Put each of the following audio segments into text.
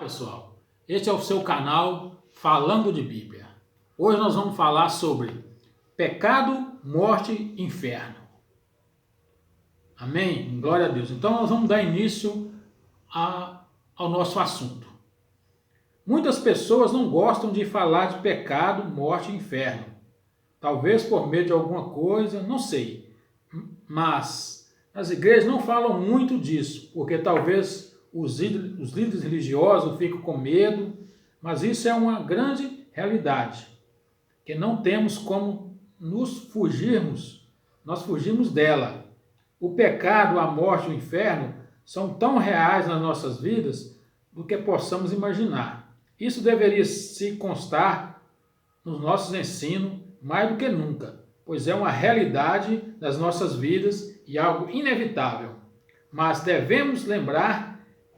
Pessoal, este é o seu canal Falando de Bíblia. Hoje nós vamos falar sobre pecado, morte e inferno. Amém? Glória a Deus. Então nós vamos dar início ao nosso assunto. Muitas pessoas não gostam de falar de pecado, morte e inferno. Talvez por medo de alguma coisa, não sei. Mas as igrejas não falam muito disso, porque talvez os líderes religiosos ficam com medo, mas isso é uma grande realidade, que não temos como nós fugirmos dela. O pecado, a morte e o inferno são tão reais nas nossas vidas do que possamos imaginar. Isso deveria se constar nos nossos ensinos mais do que nunca, pois é uma realidade das nossas vidas e algo inevitável. Mas devemos lembrar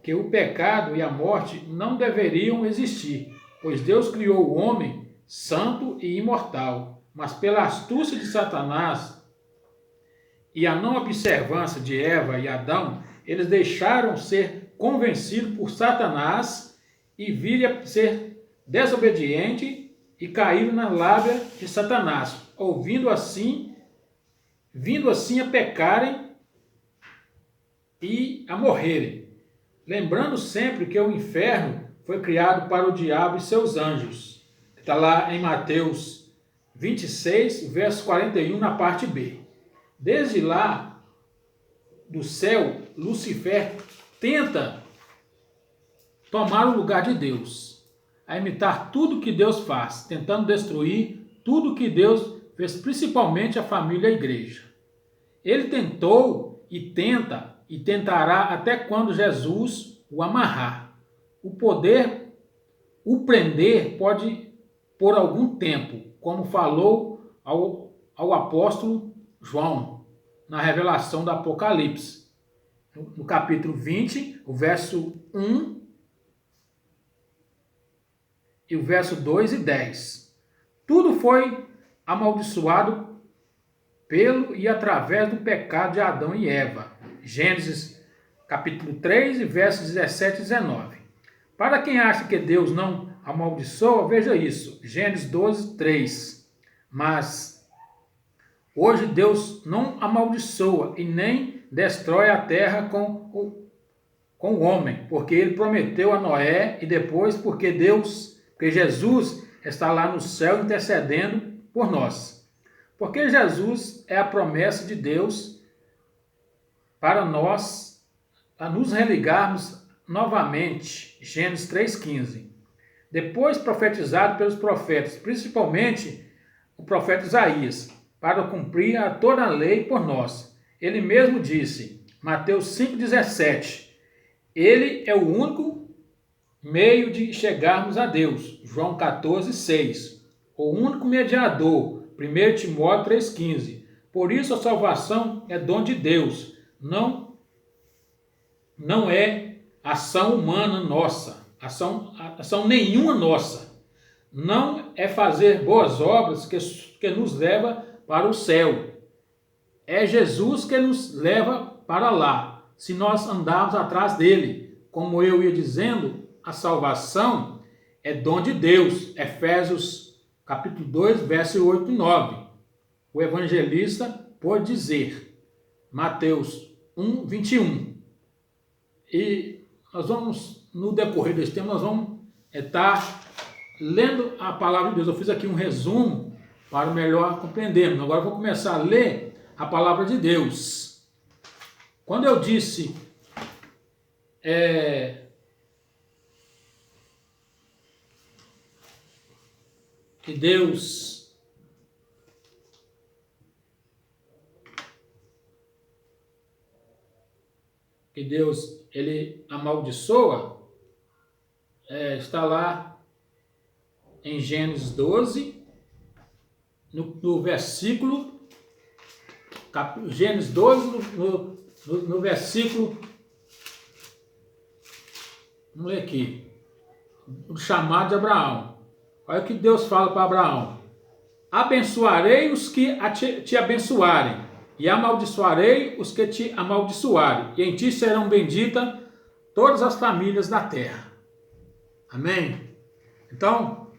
que o pecado e a morte não deveriam existir, pois Deus criou o homem santo e imortal, mas pela astúcia de Satanás e a não observância de Eva e Adão, eles deixaram ser convencidos por Satanás e viram a ser desobediente e caíram na lábia de Satanás, vindo assim a pecarem e a morrerem. Lembrando sempre que o inferno foi criado para o diabo e seus anjos. Está lá em Mateus 26, verso 41, na parte B. Desde lá, do céu, Lucifer tenta tomar o lugar de Deus, a imitar tudo que Deus faz, tentando destruir tudo que Deus fez, principalmente a família e a igreja. Ele tentou e tenta e tentará até quando Jesus o amarrar. O prender pode por algum tempo, como falou ao apóstolo João, na revelação do Apocalipse, no capítulo 20, o verso 1 e o verso 2 e 10. Tudo foi amaldiçoado pelo e através do pecado de Adão e Eva. Gênesis capítulo 3, versos 17 e 19. Para quem acha que Deus não amaldiçoa, veja isso. Gênesis 12, 3. Mas hoje Deus não amaldiçoa e nem destrói a terra com o homem, porque ele prometeu a Noé, e depois porque Jesus está lá no céu intercedendo por nós. Porque Jesus é a promessa de Deus para nós a nos religarmos novamente. Gênesis 3,15. Depois profetizado pelos profetas, principalmente o profeta Isaías, para cumprir toda a lei por nós. Ele mesmo disse, Mateus 5,17, ele é o único meio de chegarmos a Deus. João 14,6, o único mediador. 1 Timóteo 3,15. Por isso a salvação é dom de Deus, não é ação humana nossa, ação nenhuma nossa. Não é fazer boas obras que nos leva para o céu. É Jesus que nos leva para lá, se nós andarmos atrás dele. Como eu ia dizendo, a salvação é dom de Deus. Efésios capítulo 2, verso 8 e 9. O evangelista pode dizer, Mateus 1, 21. E nós vamos, no decorrer desse tempo, nós vamos estar lendo a palavra de Deus. Eu fiz aqui um resumo para melhor compreendermos. Agora eu vou começar a ler a palavra de Deus. Quando eu disse que Deus ele amaldiçoa, está lá em Gênesis 12, no versículo, Gênesis 12, no versículo, vamos ler aqui, o chamado de Abraão. Olha o que Deus fala para Abraão: abençoarei os que te abençoarem, e amaldiçoarei os que te amaldiçoarem, e em ti serão benditas todas as famílias da terra. Amém? Então,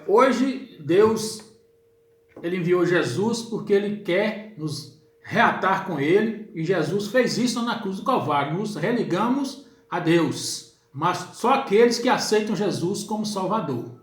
hoje Deus ele enviou Jesus porque ele quer nos reatar com ele, e Jesus fez isso na cruz do Calvário. Nos religamos a Deus, mas só aqueles que aceitam Jesus como Salvador.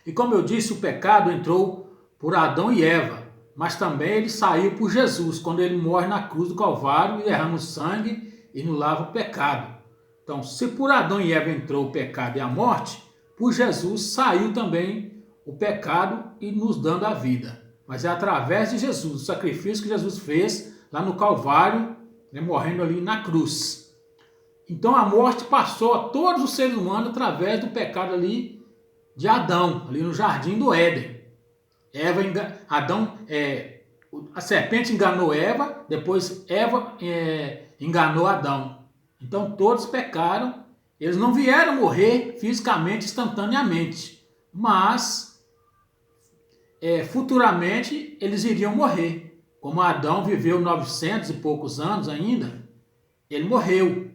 E como eu disse, o pecado entrou por Adão e Eva, mas também ele saiu por Jesus, quando ele morre na cruz do Calvário e derrama o sangue e nos lava o pecado. Então, se por Adão e Eva entrou o pecado e a morte, por Jesus saiu também o pecado e nos dando a vida. Mas é através de Jesus, o sacrifício que Jesus fez lá no Calvário, né, morrendo ali na cruz. Então a morte passou a todos os seres humanos através do pecado ali de Adão, ali no jardim do Éden. A serpente enganou Eva, depois Eva enganou Adão. Então todos pecaram, eles não vieram morrer fisicamente, instantaneamente, mas futuramente eles iriam morrer. Como Adão viveu 900 e poucos anos ainda, ele morreu.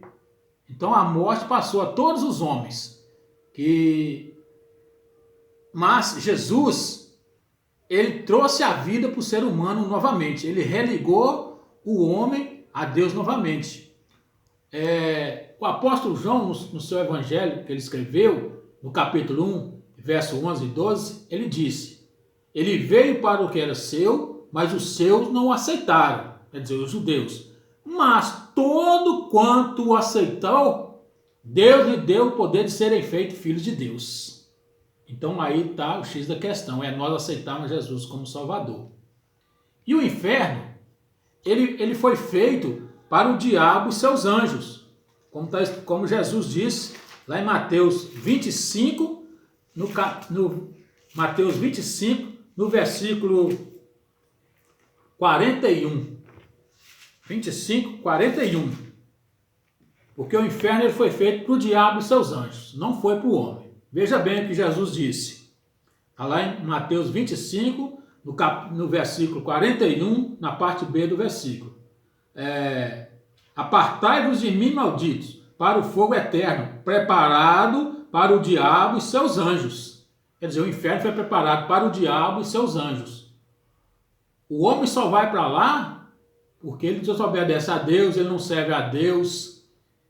Então a morte passou a todos os homens. Mas Jesus, ele trouxe a vida para o ser humano novamente. Ele religou o homem a Deus novamente. O apóstolo João, no seu evangelho que ele escreveu, no capítulo 1, verso 11 e 12, ele disse: ele veio para o que era seu, mas os seus não o aceitaram, quer dizer, os judeus. Mas todo quanto o aceitou, Deus lhe deu o poder de serem feitos filhos de Deus. Então aí está o X da questão, nós aceitarmos Jesus como Salvador. E o inferno, ele foi feito para o diabo e seus anjos, como Jesus disse lá em Mateus 25, Mateus 25, no versículo 41. 25, 41. Porque o inferno ele foi feito para o diabo e seus anjos, não foi para o homem. Veja bem o que Jesus disse. Está lá em Mateus 25, no versículo 41, na parte B do versículo. Apartai-vos de mim, malditos, para o fogo eterno, preparado para o diabo e seus anjos. Quer dizer, o inferno foi preparado para o diabo e seus anjos. O homem só vai para lá porque ele desobedece a Deus, ele não serve a Deus,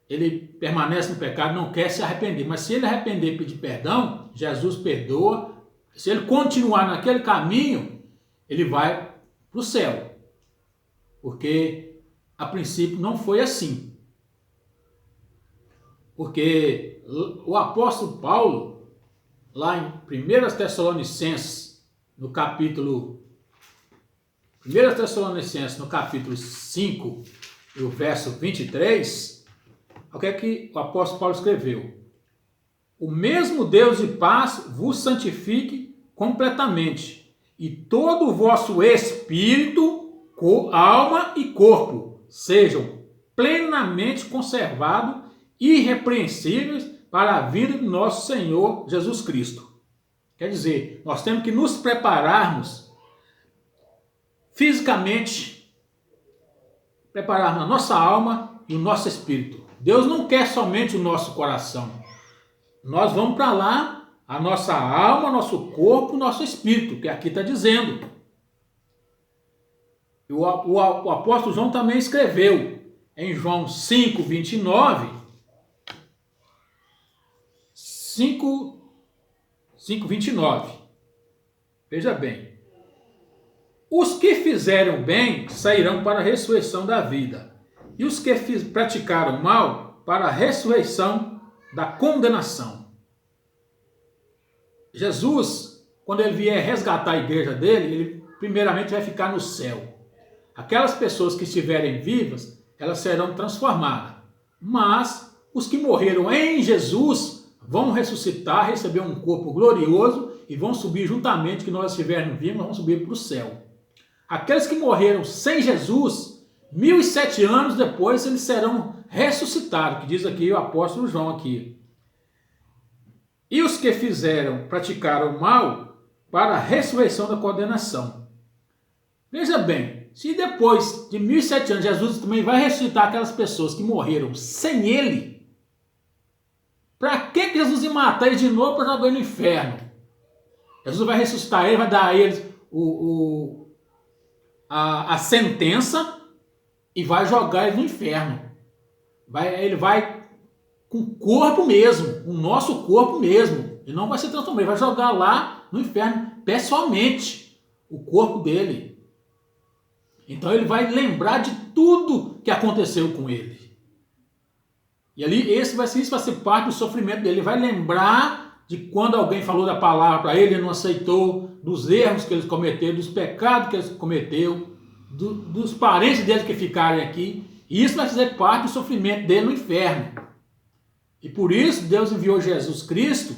ele permanece no pecado, não quer se arrepender. Mas se ele arrepender e pedir perdão, Jesus perdoa. Se ele continuar naquele caminho, ele vai para o céu. Porque a princípio não foi assim. Porque o apóstolo Paulo, lá em 1 Tessalonicenses, no capítulo 5, no verso 23, o que é que o apóstolo Paulo escreveu? O mesmo Deus de paz vos santifique completamente, e todo o vosso espírito, alma e corpo sejam plenamente conservados, irrepreensíveis para a vinda do nosso Senhor Jesus Cristo. Quer dizer, nós temos que nos prepararmos fisicamente, prepararmos a nossa alma e o nosso espírito. Deus não quer somente o nosso coração. Nós vamos para lá, a nossa alma, nosso corpo, nosso espírito, que aqui está dizendo. O apóstolo João também escreveu em João 5, 29, 29. Veja bem. Os que fizeram bem sairão para a ressurreição da vida, e os que praticaram mal para a ressurreição da condenação. Jesus, quando ele vier resgatar a igreja dele, ele primeiramente vai ficar no céu. Aquelas pessoas que estiverem vivas, elas serão transformadas. Mas os que morreram em Jesus vão ressuscitar, receber um corpo glorioso e vão subir juntamente, que nós estivermos vivos, vamos subir para o céu. Aqueles que morreram sem Jesus, 1007 anos depois, eles serão ressuscitados, que diz aqui o apóstolo João aqui. E os que praticaram mal para a ressurreição da condenação. Veja bem, se depois de 1007 anos Jesus também vai ressuscitar aquelas pessoas que morreram sem ele, para que Jesus ia matar ele de novo para jogar ele no inferno? Jesus vai ressuscitar ele, vai dar a eles a sentença e vai jogar ele no inferno. Ele vai com o corpo mesmo, o nosso corpo mesmo. Ele não vai se transformar, ele vai jogar lá no inferno pessoalmente o corpo dele. Então ele vai lembrar de tudo que aconteceu com ele. E ali isso vai ser parte do sofrimento dele. Ele vai lembrar de quando alguém falou da palavra para ele, ele não aceitou, dos erros que ele cometeu, dos pecados que ele cometeu, dos parentes dele que ficarem aqui. E isso vai fazer parte do sofrimento dele no inferno. E por isso Deus enviou Jesus Cristo.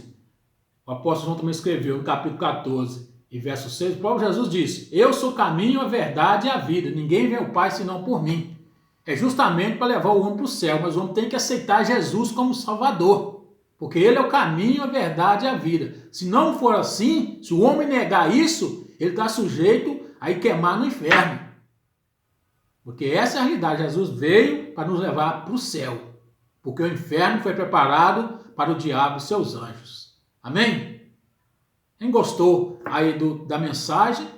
O apóstolo João também escreveu no capítulo 14 e verso 6, o próprio Jesus disse: eu sou o caminho, a verdade e a vida. Ninguém vê o Pai senão por mim. É justamente para levar o homem para o céu, mas o homem tem que aceitar Jesus como Salvador, porque ele é o caminho, a verdade e a vida. Se não for assim, se o homem negar isso, ele está sujeito a ir queimar no inferno. Porque essa é a realidade. Jesus veio para nos levar para o céu, porque o inferno foi preparado para o diabo e seus anjos. Amém? Quem gostou aí da mensagem,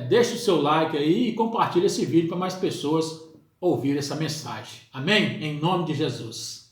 deixe o seu like aí e compartilhe esse vídeo para mais pessoas ouvir essa mensagem. Amém? Em nome de Jesus.